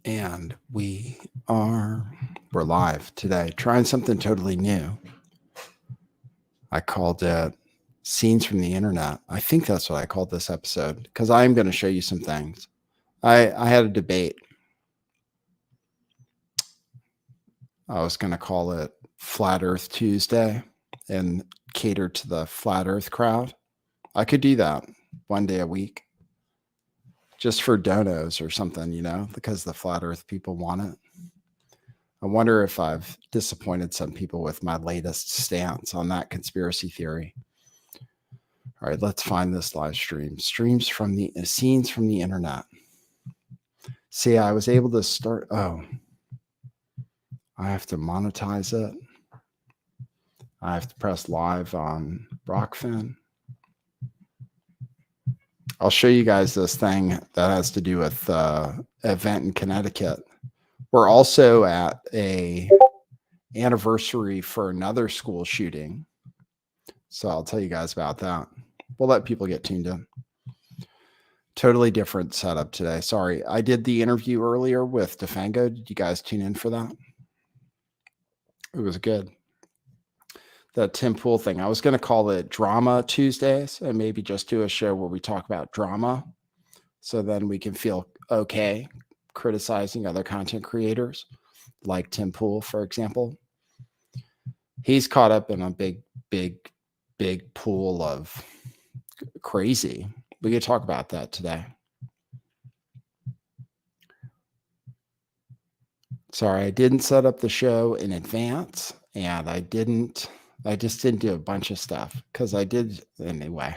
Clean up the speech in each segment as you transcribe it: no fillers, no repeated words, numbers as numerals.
And we're live today, trying something totally new. I called it Scenes from the Internet. I think that's what I called this episode because I am going to show you some things. I had a debate. I was going to call it Flat Earth Tuesday and cater to the Flat Earth crowd. I could do that one day a week just for donos or something, because the Flat Earth people want it. I wonder if I've disappointed some people with my latest stance on that conspiracy theory. All right, let's find this live stream. Streams from the scenes from the internet. See, I was able to start. Oh, I have to monetize it. I have to press live on Rockfin. I'll show you guys this thing that has to do with event in Connecticut. We're also at a anniversary for another school shooting. So I'll tell you guys about that. We'll let people get tuned in. Totally different setup today. Sorry. I did the interview earlier with Defango. Did you guys tune in for that? It was good. The Tim Pool thing. I was going to call it Drama Tuesdays and maybe just do a show where we talk about drama. So then we can feel okay criticizing other content creators like Tim Pool, for example. He's caught up in a big pool of crazy. We could talk about that today. Sorry, I didn't set up the show in advance, and I just didn't do a bunch of stuff because I did anyway.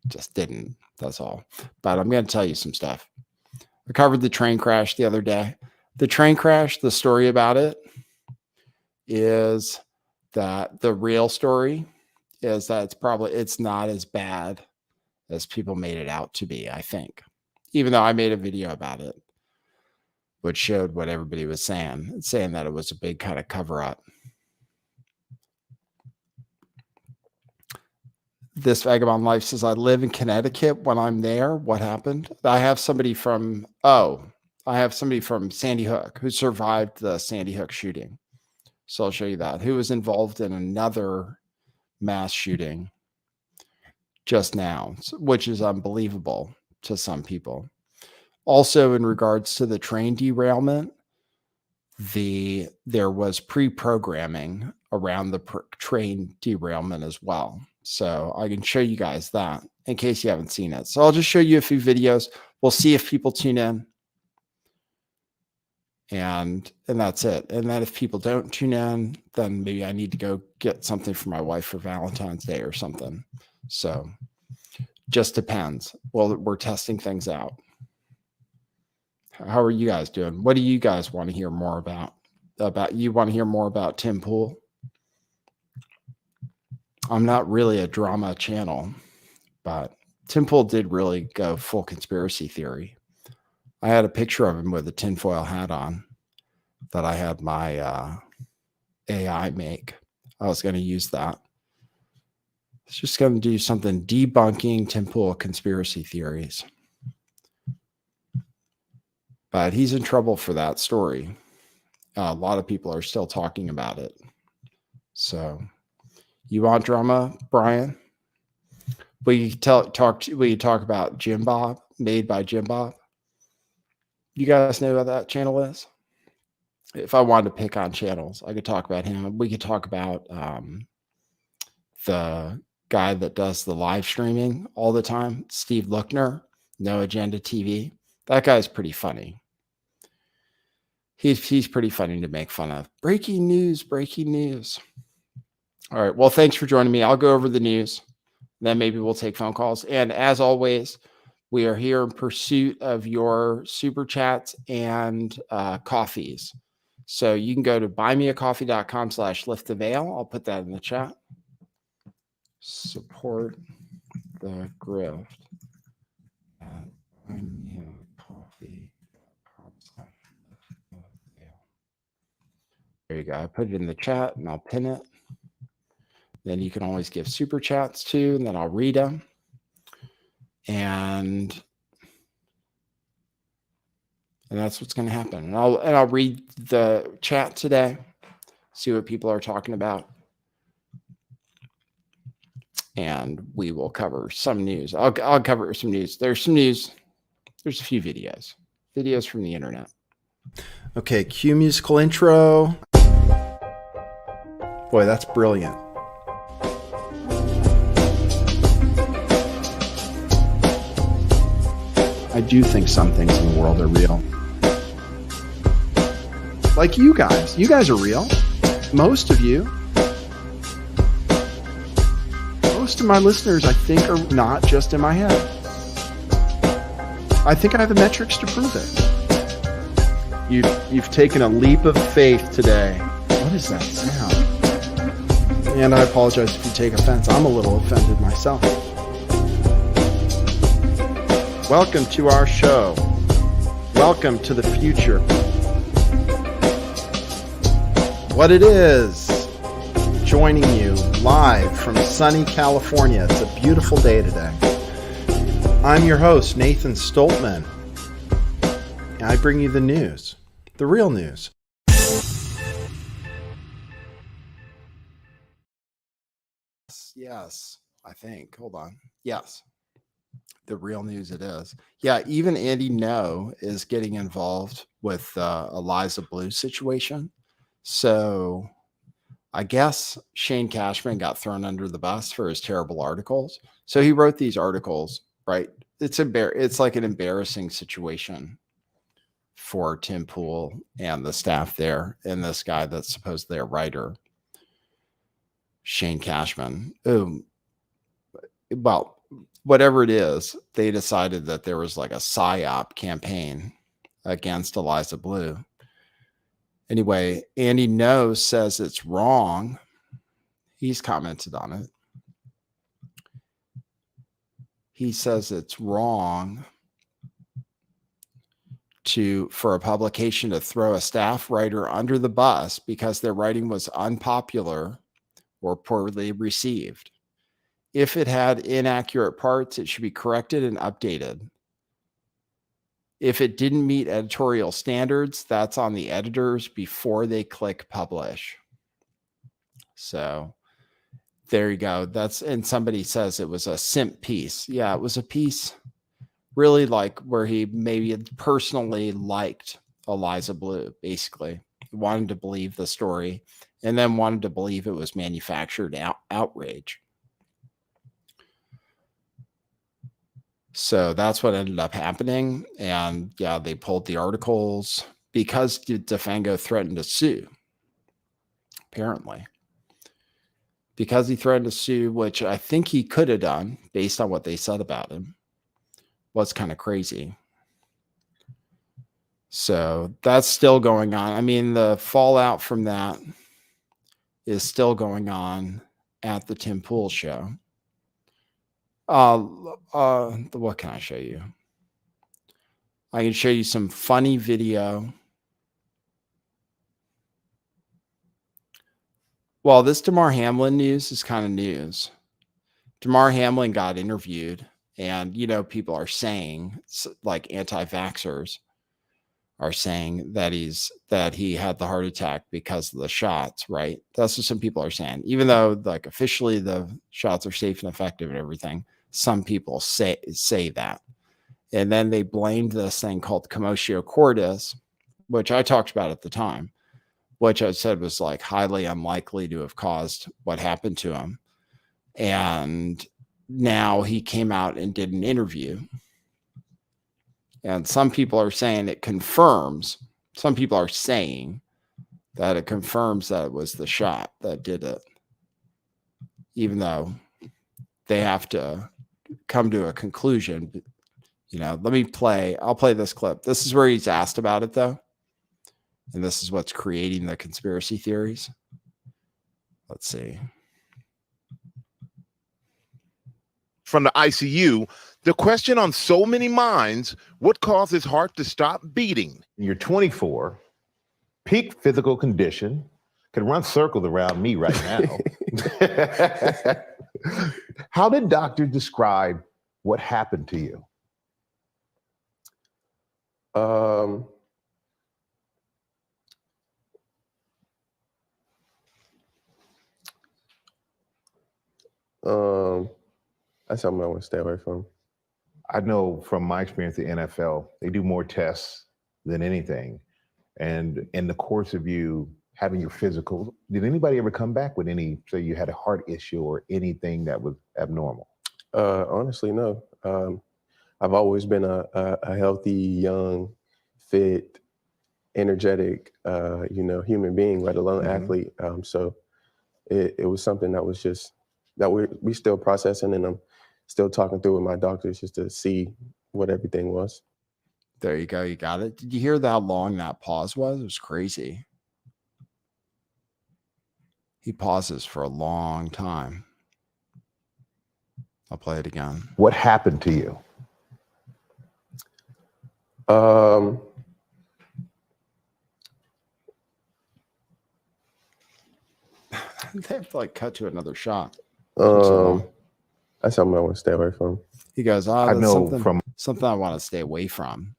Just didn't. That's all. But I'm going to tell you some stuff. I covered the train crash the other day. The train crash, the story about it is that the real story is that it's not as bad as people made it out to be, I think. Even though I made a video about it, which showed what everybody was saying that it was a big kind of cover up. This Vagabond Life says, I live in Connecticut. When I'm there, what happened? I have somebody from Sandy Hook who survived the Sandy Hook shooting. So I'll show you that. Who was involved in another mass shooting just now, which is unbelievable to some people. Also, in regards to the train derailment, there was pre-programming around the train derailment as well. So I can show you guys that in case you haven't seen it. So I'll just show you a few videos. We'll see if people tune in. And that's it. And then if people don't tune in, then maybe I need to go get something for my wife for Valentine's Day or something. So just depends. Well, we're testing things out. How are you guys doing? What do you guys want to hear more about? You want to hear more about Tim Pool? I'm not really a drama channel, but Tim Pool did really go full conspiracy theory. I had a picture of him with a tinfoil hat on that I had my AI make. I was going to use that. It's just going to do something debunking Tim Pool conspiracy theories. But he's in trouble for that story. A lot of people are still talking about it. So, you want drama, Brian? We talk about Jim Bob, made by Jim Bob. You guys know what that channel is? If I wanted to pick on channels, I could talk about him. We could talk about the guy that does the live streaming all the time, Steve Lookner, No Agenda TV. That guy's pretty funny. He's pretty funny to make fun of. Breaking news. All right. Well, thanks for joining me. I'll go over the news. Then maybe we'll take phone calls. And as always, we are here in pursuit of your super chats and coffees. So you can go to buymeacoffee.com/lifttheveil. I'll put that in the chat. Support the grift at buymeacoffee.com/lifttheveil. There you go. I put it in the chat and I'll pin it. Then you can always give super chats too, and then I'll read them. And And that's what's going to happen. And I'll read the chat today, see what people are talking about. And we will cover some news. I'll cover some news. There's some news. There's a few videos from the internet. Okay, cue musical intro. Boy, that's brilliant. I do think some things in the world are real. Like you guys. You guys are real. Most of you. Most of my listeners, I think, are not just in my head. I think I have the metrics to prove it. You've taken a leap of faith today. What is that sound? And I apologize if you take offense. I'm a little offended myself. Welcome to our show. Welcome to the future. What it is. Joining you live from sunny California. It's a beautiful day today. I'm your host, Nathan Stoltman. And I bring you the news, the real news. Yes, I think. Hold on. Yes, the real news it is. Yeah, even Andy No is getting involved with Eliza Blue situation. So I guess Shane Cashman got thrown under the bus for his terrible articles. So he wrote these articles, right? It's like an embarrassing situation for Tim Pool and the staff there, and this guy that's supposedly a writer, Shane Cashman. Well, whatever it is, they decided that there was like a PSYOP campaign against Eliza Blue. Anyway, Andy No says it's wrong. He's commented on it. He says it's wrong for a publication to throw a staff writer under the bus because their writing was unpopular or poorly received. If it had inaccurate parts, it should be corrected and updated. If it didn't meet editorial standards, that's on the editors before they click publish. So there you go. And somebody says it was a simp piece. Yeah, it was a piece really like where he maybe personally liked Eliza Blue, basically. He wanted to believe the story and then wanted to believe it was manufactured outrage. So that's what ended up happening. And yeah, they pulled the articles because DeFango threatened to sue, apparently. Because he threatened to sue, which I think he could have done based on what they said about him, was kind of crazy. So that's still going on. I mean, the fallout from that is still going on at the Tim Pool show. What can I show you? I can show you some funny video. Well, this Damar Hamlin news is kind of news. Damar Hamlin got interviewed, and people are saying, like anti-vaxxers are saying that he had the heart attack because of the shots, right? That's what some people are saying. Even though like officially the shots are safe and effective and everything, some people say that. And then they blamed this thing called commotio cordis, which I talked about at the time, which I said was like highly unlikely to have caused what happened to him. And now he came out and did an interview. And some people are saying it confirms, some people are saying that it confirms that it was the shot that did it, even though they have to come to a conclusion. I'll play this clip. This is where he's asked about it, though. And this is what's creating the conspiracy theories. Let's see. From the ICU, the question on so many minds, what caused his heart to stop beating? You're 24, peak physical condition, could run circles around me right now. How did doctors describe what happened to you? That's something I want to stay away from. I know from my experience, the NFL, they do more tests than anything. And in the course of you having your physical, did anybody ever come back with any, say you had a heart issue or anything that was abnormal? Honestly, no. I've always been a healthy, young, fit, energetic, human being, let alone athlete. So it was something that was just that we still processing, and I'm still talking through with my doctors just to see what everything was. There you go. You got it. Did you hear how long that pause was? It was crazy. He pauses for a long time. I'll play it again. What happened to you? They have to like cut to another shot. That's something I want to stay away from. He goes, I that's know from something I want to stay away from.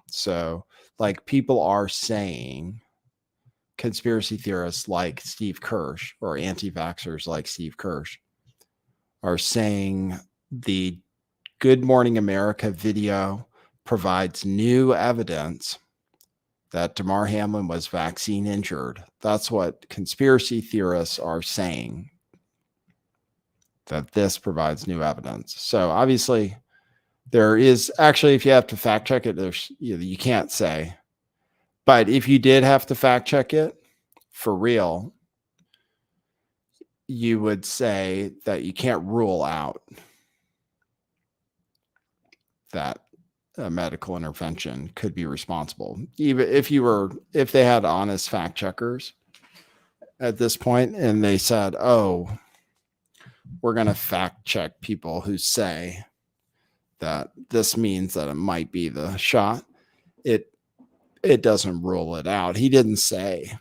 So like people are saying, conspiracy theorists like Steve Kirsch or anti-vaxxers like Steve Kirsch are saying the Good Morning America video provides new evidence that Damar Hamlin was vaccine injured. That's what conspiracy theorists are saying, that this provides new evidence. So obviously there is actually, if you have to fact check it, there's you can't say, but if you did have to fact check it for real, you would say that you can't rule out that a medical intervention could be responsible. Even if they had honest fact checkers at this point and they said, oh, we're going to fact check people who say that this means that it might be the shot, it doesn't rule it out. He didn't say,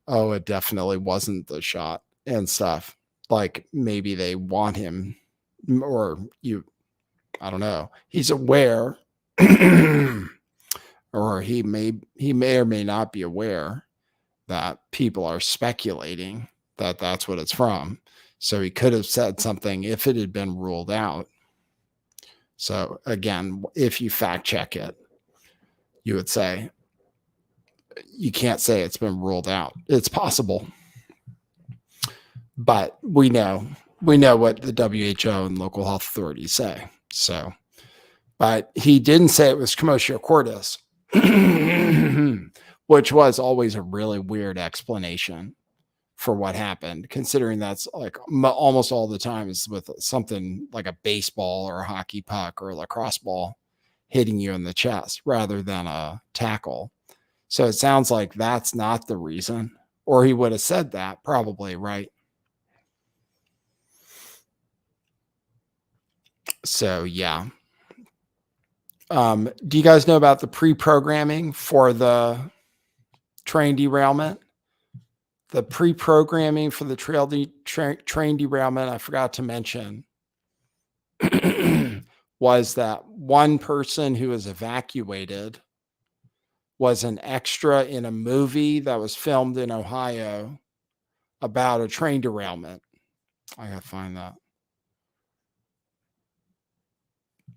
oh, it definitely wasn't the shot and stuff. Like maybe they want him, or I don't know. He's aware, or he may or may not be aware that people are speculating that that's what it's from. So he could have said something if it had been ruled out. So again, if you fact check it, you would say, you can't say it's been ruled out. It's possible. But we know what the WHO and local health authorities say. So, but he didn't say it was commotio cordis, which was always a really weird explanation for what happened, considering that's like almost all the time is with something like a baseball or a hockey puck or a lacrosse ball hitting you in the chest rather than a tackle. So it sounds like that's not the reason, or he would have said that probably, right? So yeah. Do you guys know about the pre-programming for the train derailment? The pre-programming for the train derailment, I forgot to mention, was that one person who was evacuated was an extra in a movie that was filmed in Ohio about a train derailment. I gotta find that.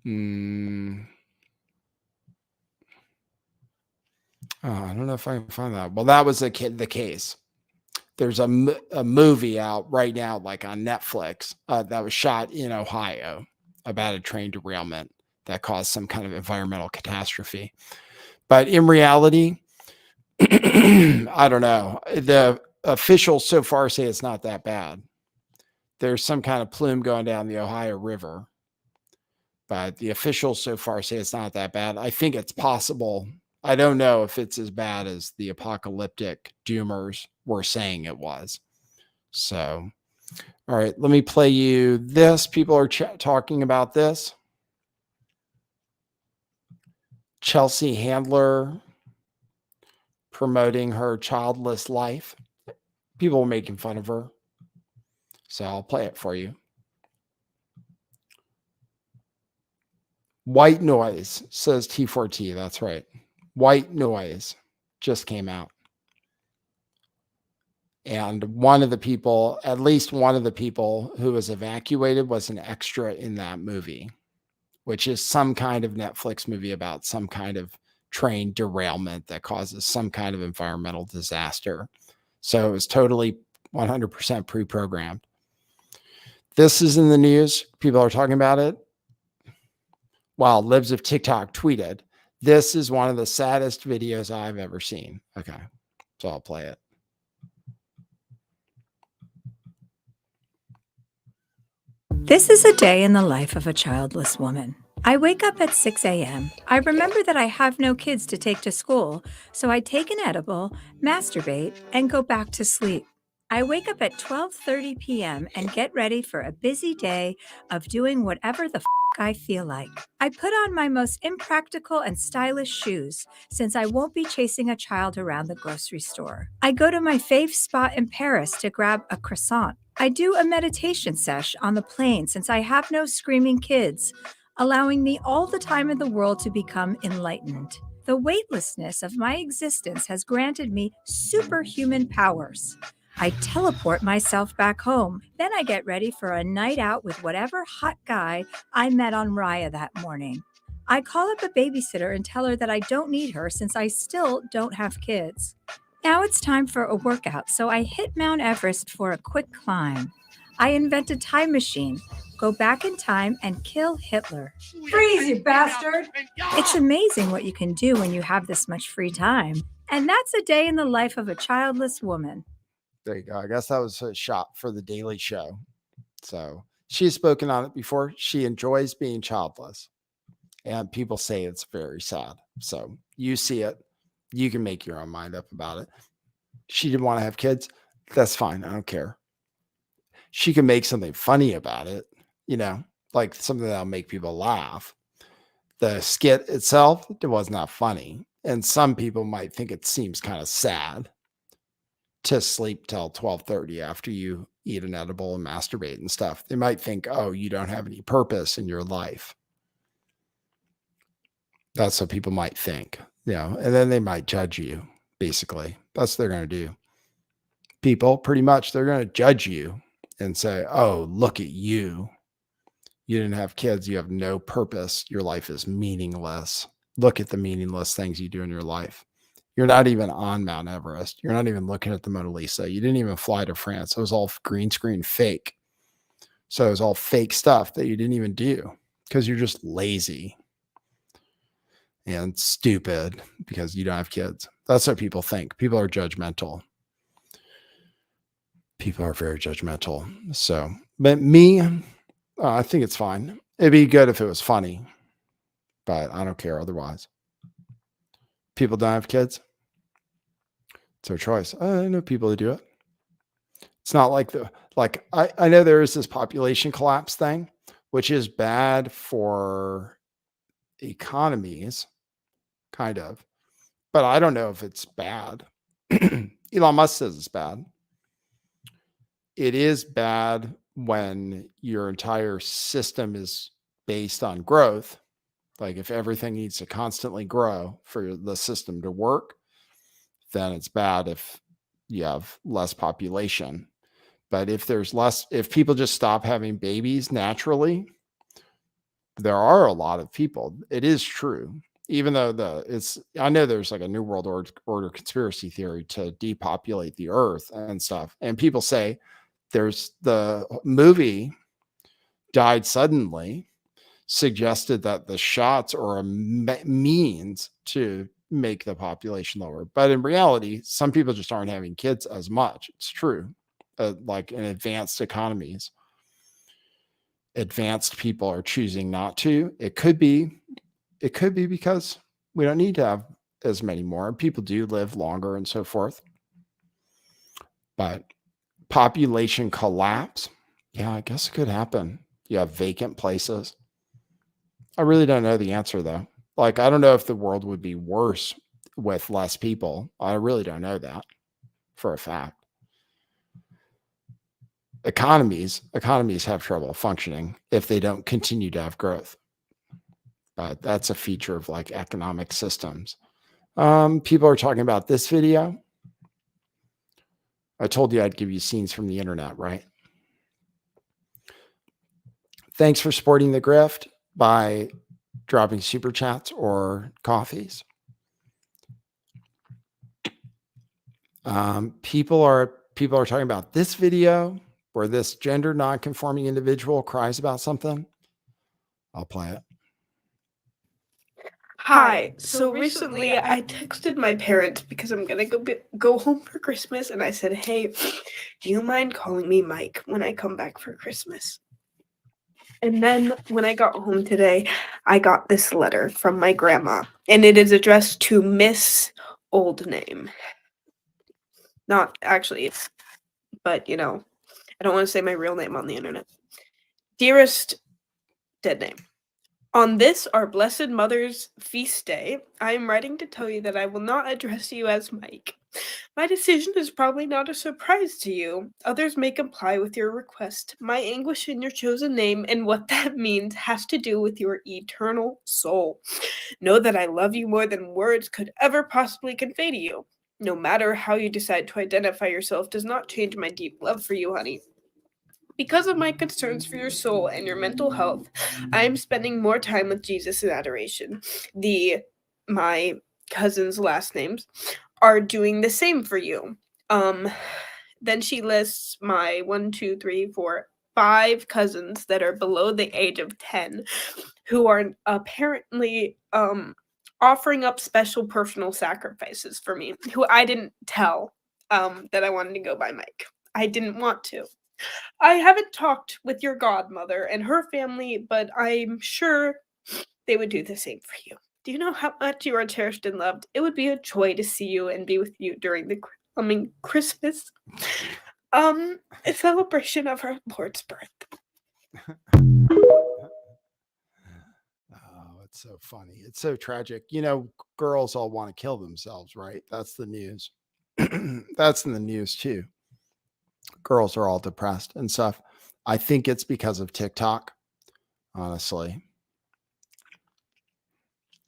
I don't know if I can find that. Well, that was the case. There's a movie out right now, like on Netflix, that was shot in Ohio about a train derailment that caused some kind of environmental catastrophe. But in reality, I don't know. The officials so far say it's not that bad. There's some kind of plume going down the Ohio River, but the officials so far say it's not that bad. I think it's possible. I don't know if it's as bad as the apocalyptic doomers were saying it was. So, all right, let me play you this. People are talking about this. Chelsea Handler promoting her childless life. People were making fun of her. So I'll play it for you. White noise, says T4T. That's right. White noise just came out. And one of the people, at least one of the people who was evacuated, was an extra in that movie, which is some kind of Netflix movie about some kind of train derailment that causes some kind of environmental disaster. So it was totally 100% pre-programmed. This is in the news. People are talking about it. While Libs of TikTok tweeted, "This is one of the saddest videos I've ever seen." Okay, so I'll play it. This is a day in the life of a childless woman. I wake up at 6 a.m. I remember that I have no kids to take to school, so I take an edible, masturbate, and go back to sleep. I wake up at 12:30 p.m. and get ready for a busy day of doing whatever the I feel like. I put on my most impractical and stylish shoes since I won't be chasing a child around the grocery store. I go to my fave spot in Paris to grab a croissant. I do a meditation sesh on the plane since I have no screaming kids, allowing me all the time in the world to become enlightened. The weightlessness of my existence has granted me superhuman powers. I teleport myself back home. Then I get ready for a night out with whatever hot guy I met on Raya that morning. I call up a babysitter and tell her that I don't need her since I still don't have kids. Now it's time for a workout, so I hit Mount Everest for a quick climb. I invent a time machine, go back in time, and kill Hitler. Freeze, you bastard! It's amazing what you can do when you have this much free time. And that's a day in the life of a childless woman. There you go. I guess that was a shot for the Daily Show. So she's spoken on it before. She enjoys being childless. And people say it's very sad. So you see it. You can make your own mind up about it. She didn't want to have kids. That's fine. I don't care. She can make something funny about it, like something that'll make people laugh. The skit itself, it was not funny. And some people might think it seems kind of sad to sleep till 12:30 after you eat an edible and masturbate and stuff. They might think, oh, you don't have any purpose in your life. That's what people might think, and then they might judge you, basically. That's what they're going to do. People, pretty much, they're going to judge you and say, oh, look at you. You didn't have kids. You have no purpose. Your life is meaningless. Look at the meaningless things you do in your life. You're not even on Mount Everest. You're not even looking at the Mona Lisa. You didn't even fly to France. It was all green screen fake. So it was all fake stuff that you didn't even do because you're just lazy and stupid because you don't have kids. That's what people think. People are judgmental. People are very judgmental. So, but me, I think it's fine. It'd be good if it was funny, but I don't care otherwise. People don't have kids. It's their choice. I know people who do it. It's not like I know there is this population collapse thing, which is bad for economies, kind of, but I don't know if it's bad. Elon Musk says it's bad. It is bad when your entire system is based on growth. Like if everything needs to constantly grow for the system to work, then it's bad if you have less population. But if if people just stop having babies naturally, there are a lot of people. It is true. Even though I know there's like a New World Order conspiracy theory to depopulate the earth and stuff. And people say there's the movie Died Suddenly suggested that the shots are a means to make the population lower. But in reality, some people just aren't having kids as much. It's true. Like in advanced economies, advanced people are choosing not to. It could be because we don't need to have as many more. People do live longer and so forth. But population collapse, yeah, I guess it could happen. You have vacant places. I really don't know the answer, though. Like, I don't know if the world would be worse with less people. I really don't know that for a fact. Economies have trouble functioning if they don't continue to have growth. But that's a feature of like economic systems. People are talking about this video. I told you I'd give you scenes from the internet, right? Thanks for supporting the grift by dropping super chats or coffees. People are talking about this video where this gender non-conforming individual cries about something. I'll play it. Hi. So recently I texted my parents because I'm going to go home for Christmas, and I said, "Hey, do you mind calling me Mike when I come back for Christmas?" And then when I got home today, I got this letter from my grandma, and it is addressed to Miss Old Name. Not actually, but I don't want to say my real name on the internet. Dearest dead name. On this, our Blessed Mother's feast day, I am writing to tell you that I will not address you as Mike. My decision is probably not a surprise to you. Others may comply with your request. My anguish in your chosen name and what that means has to do with your eternal soul. Know that I love you more than words could ever possibly convey to you. No matter how you decide to identify yourself does not change my deep love for you, honey. Because of my concerns for your soul and your mental health, I am spending more time with Jesus in adoration. My cousin's last names are doing the same for you. Then she lists my 5 cousins that are below the age of 10 who are apparently offering up special personal sacrifices for me, who I didn't tell that I wanted to go by Mike. I didn't want to. I haven't talked with your godmother and her family, but I'm sure they would do the same for you. Do you know how much you are cherished and loved? It would be a joy to see you and be with you during the coming Christmas, a celebration of our Lord's birth. Oh, it's so funny. It's so tragic. Girls all want to kill themselves, right? That's the news. That's in the news too. Girls are all depressed and stuff. I think it's because of TikTok, honestly.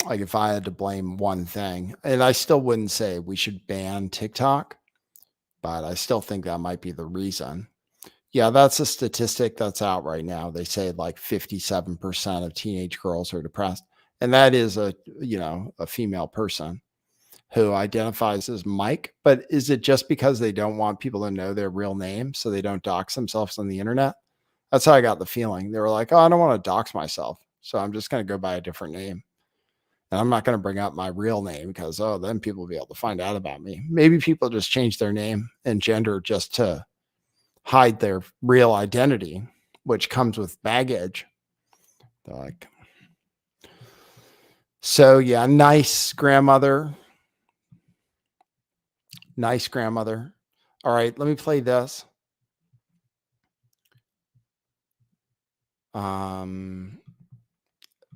Like if I had to blame one thing, and I still wouldn't say we should ban TikTok, but I still think that might be the reason. Yeah, that's a statistic that's out right now. They say like 57% of teenage girls are depressed. And that is a female person who identifies as Mike. But is it just because they don't want people to know their real name so they don't dox themselves on the internet? That's how I got the feeling. They were like, oh, I don't want to dox myself, so I'm just going to go by a different name. And I'm not going to bring up my real name because, then people will be able to find out about me. Maybe people just change their name and gender just to hide their real identity, which comes with baggage. They're like, so yeah, nice grandmother. Nice grandmother. All right, let me play this.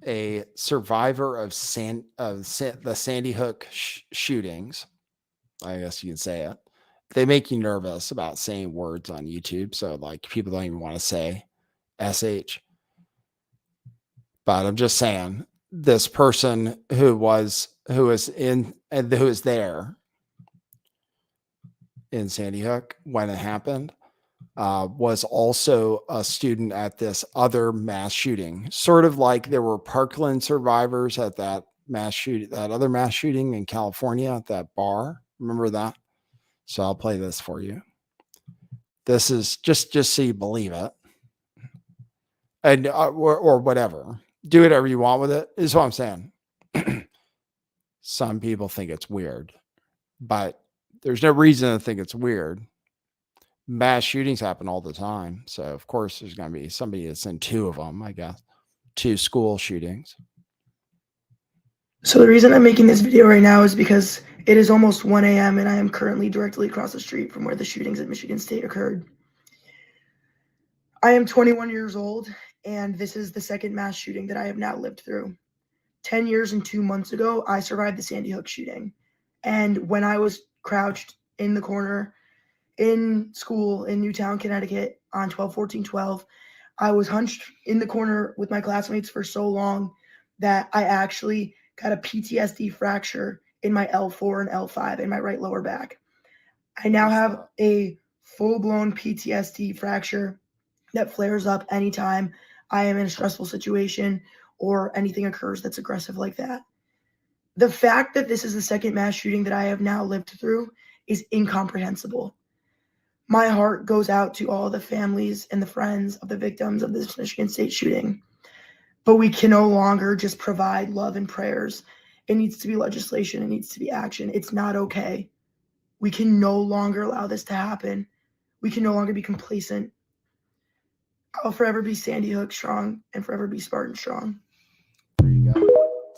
A survivor of the Sandy Hook shootings. I guess you can say it. They make you nervous about saying words on YouTube. So like people don't even want to say SH. But I'm just saying this person who was there in Sandy Hook when it happened was also a student at this other mass shooting. Sort of like there were Parkland survivors at that other mass shooting in California at that bar. Remember that? So I'll play this for you. This is just so you believe it, and or whatever. Do whatever you want with it. Is what I'm saying. Some people think it's weird, but there's no reason to think it's weird. Mass shootings happen all the time, so of course there's going to be somebody that's in 2 of them. I guess 2 school shootings. So the reason I'm making this video right now is because it is almost 1 a.m. and I am currently directly across the street from where the shootings at Michigan State occurred. I am 21 years old, and this is the second mass shooting that I have now lived through. 10 years and 2 months ago, I survived the Sandy Hook shooting. And when I was crouched in the corner in school in Newtown, Connecticut on 12/14/12, I was hunched in the corner with my classmates for so long that I actually got a PTSD fracture in my L4 and L5 in my right lower back. I now have a full-blown PTSD fracture that flares up anytime I am in a stressful situation or anything occurs that's aggressive like that. The fact that this is the second mass shooting that I have now lived through is incomprehensible. My heart goes out to all the families and the friends of the victims of this Michigan State shooting. But we can no longer just provide love and prayers. It needs to be legislation. It needs to be action. It's not okay. We can no longer allow this to happen. We can no longer be complacent. I'll forever be Sandy Hook strong and forever be Spartan strong. There you go.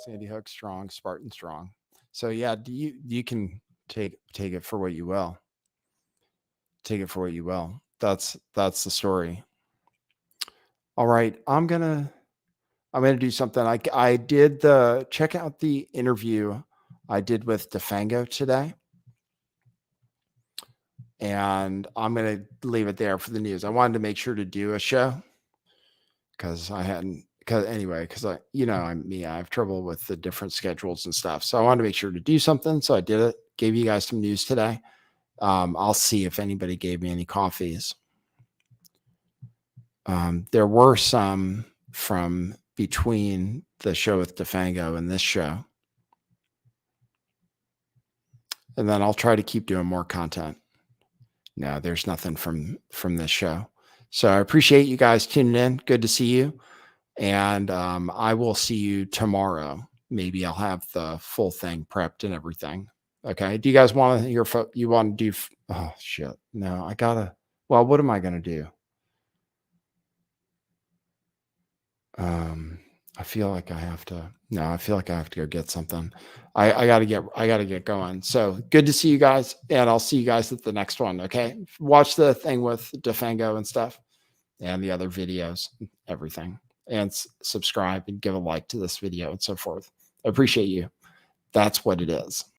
Sandy Hook strong, Spartan strong. So yeah, you can take it for what you will. Take it for what you will. That's the story. All right, I'm gonna do something. I did check out the interview I did with DeFango today. And I'm going to leave it there for the news. I wanted to make sure to do a show because I have trouble with the different schedules and stuff. So I wanted to make sure to do something. So I did it, gave you guys some news today. I'll see if anybody gave me any coffees. There were some from between the show with DeFango and this show. And then I'll try to keep doing more content. No, there's nothing from this show. So I appreciate you guys tuning in. Good to see you. And I will see you tomorrow. Maybe I'll have the full thing prepped and everything. Okay. Do you guys want to hear? You want to do? Oh, shit. No, well, what am I going to do? I feel like I have to go get something. I gotta get going. So good to see you guys, and I'll see you guys at the next one. Okay. Watch the thing with DeFango and stuff and the other videos, everything, and subscribe and give a like to this video and so forth. I appreciate you. That's what it is.